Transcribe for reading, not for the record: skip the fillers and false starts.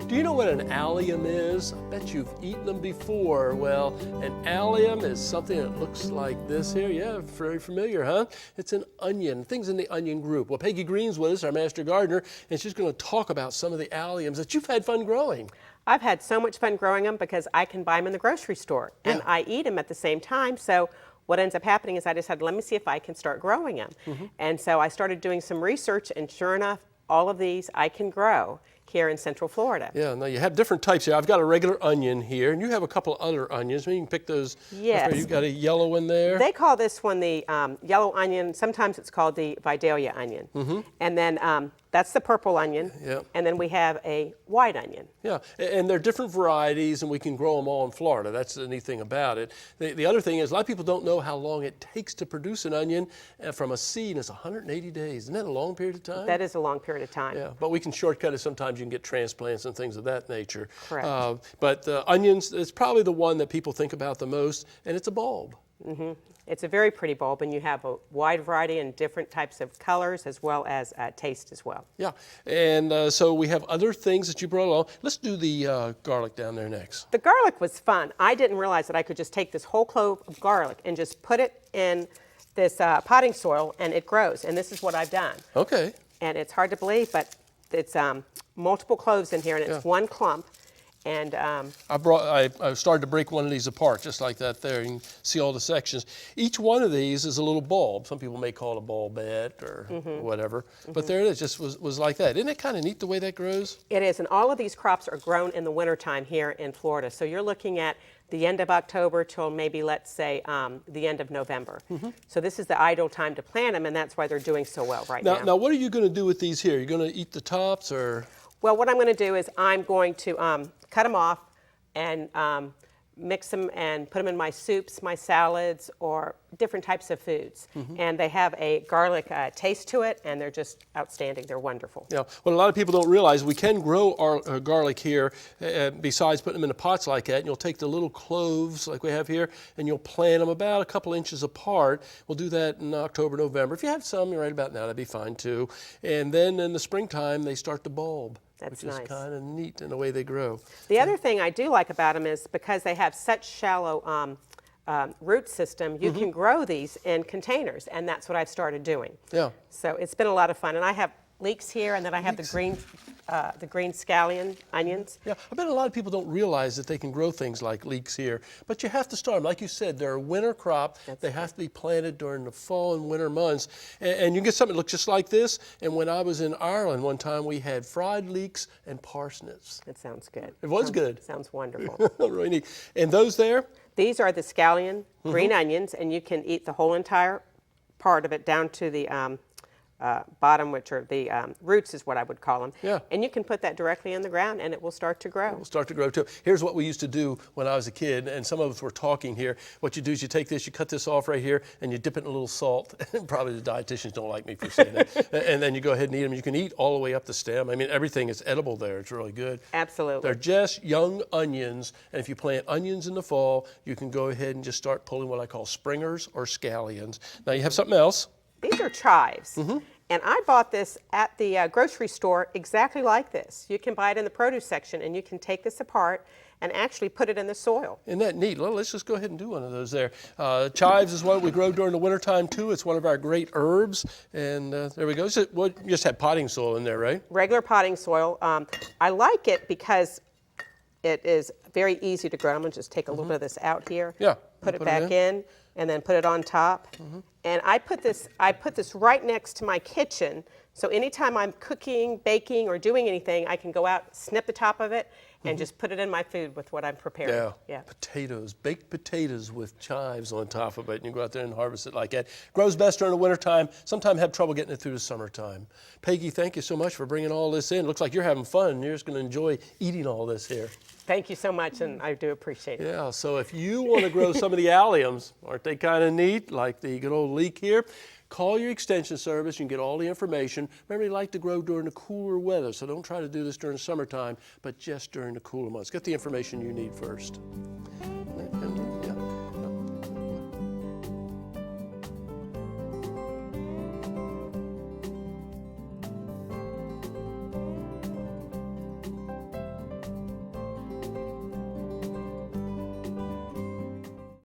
Do you know what an allium is? I bet you've eaten them before. Well, an allium is something that looks like this here. Yeah, very familiar, huh? It's an onion, things in the onion group. Well, Peggy Green's with us, our master gardener, and she's going to talk about some of the alliums that you've had fun growing. I've had so much fun growing them because I can buy them in the grocery store and I eat them at the same time. So what ends up happening is I decided, let me see if I can start growing them. And so I started doing some research, and sure enough, all of these I can grow here in Central Florida. Yeah, now you have different types here. I've got a regular onion here, and you have a couple other onions. Maybe you can pick those. Yes. You've got a yellow one there. They call this one the yellow onion. Sometimes it's called the Vidalia onion. And then that's the purple onion. Yeah. And then we have a white onion. Yeah, and they're different varieties, and we can grow them all in Florida. That's the neat thing about it. The other thing is a lot of people don't know how long it takes to produce an onion from a seed, and it's 180 days. Isn't that a long period of time? That is a long period of time. Yeah, but we can shortcut it. Sometimes you can get transplants and things of that nature. Correct. But onions, it's probably the one that people think about the most, and it's a bulb. It's a very pretty bulb, and you have a wide variety and different types of colors as well as taste as well. Yeah, and so we have other things that you brought along. Let's do the garlic down there next. The garlic was fun. I didn't realize that I could just take this whole clove of garlic and just put it in this potting soil, and it grows. And this is what I've done. Okay. And it's hard to believe, but it's multiple cloves in here, and it's one clump. And I started to break one of these apart, just like that there. You can see all the sections. Each one of these is a little bulb. Some people may call it a bulbette or whatever. But there it is, just was like that. Isn't it kind of neat the way that grows? It is, and all of these crops are grown in the wintertime here in Florida. So you're looking at the end of October till maybe, let's say, the end of November. So this is the ideal time to plant them, and that's why they're doing so well right now. Now, what are you going to do with these here? You're going to eat the tops, or? Well, what I'm going to do is I'm going to cut them off and mix them and put them in my soups, my salads, or different types of foods. And they have a garlic taste to it, and they're just outstanding. They're wonderful. Yeah. What a lot of people don't realize, we can grow our garlic here besides putting them in the pots like that. And you'll take the little cloves like we have here, and you'll plant them about a couple inches apart. We'll do that in October, November. If you have some right about now, that'd be fine too. And then in the springtime, they start to bulb. That's which nice. is kind of neat in the way they grow. The other thing I do like about them is because they have such shallow root system, you can grow these in containers, and that's what I've started doing. Yeah. So it's been a lot of fun, and I have leeks here, and then I have the green scallion onions. Yeah, I bet a lot of people don't realize that they can grow things like leeks here, but you have to start them. Like you said, they're a winter crop. They have to be planted during the fall and winter months. And you can get something that looks just like this. And when I was in Ireland one time, we had fried leeks and parsnips. That sounds good. It was good. Sounds wonderful. Really neat. And those there? These are the scallion green onions, and you can eat the whole entire part of it down to the bottom, which are the roots is what I would call them. Yeah. And you can put that directly in the ground, and it will start to grow. It will start to grow too. Here's what we used to do when I was a kid, and some of us were talking here. What you do is you take this, you cut this off right here, and you dip it in a little salt. Probably the dietitians don't like me for saying that. And then you go ahead and eat them. You can eat all the way up the stem. I mean, everything is edible there. It's really good. Absolutely. They're just young onions, and if you plant onions in the fall, you can go ahead and just start pulling what I call springers or scallions. Now you have something else. These are chives. And I bought this at the grocery store exactly like this. You can buy it in the produce section, and you can take this apart and actually put it in the soil. Isn't that neat? Well, let's just go ahead and do one of those there. Chives is what we grow during the wintertime too. It's one of our great herbs. And there we go. So, well, you just have potting soil in there, right? Regular potting soil. I like it because it is very easy to grow. I'm going to just take a little bit of this out here. Yeah. Put it back in, and then put it on top. And I put this right next to my kitchen, so anytime I'm cooking, baking, or doing anything, I can go out, snip the top of it, and just put it in my food with what I'm preparing. Yeah. Potatoes, baked potatoes with chives on top of it, and you go out there and harvest it like that. Grows best during the wintertime. Sometimes have trouble getting it through the summertime. Peggy, thank you so much for bringing all this in. Looks like you're having fun. You're just going to enjoy eating all this here. Thank you so much, and I do appreciate it. Yeah, so if you want to grow some of the alliums, aren't they kind of neat, like the good old leek here? Call your extension service. You can get all the information. Remember, they like to grow during the cooler weather, so don't try to do this during the summertime, but just during the cooler months. Get the information you need first.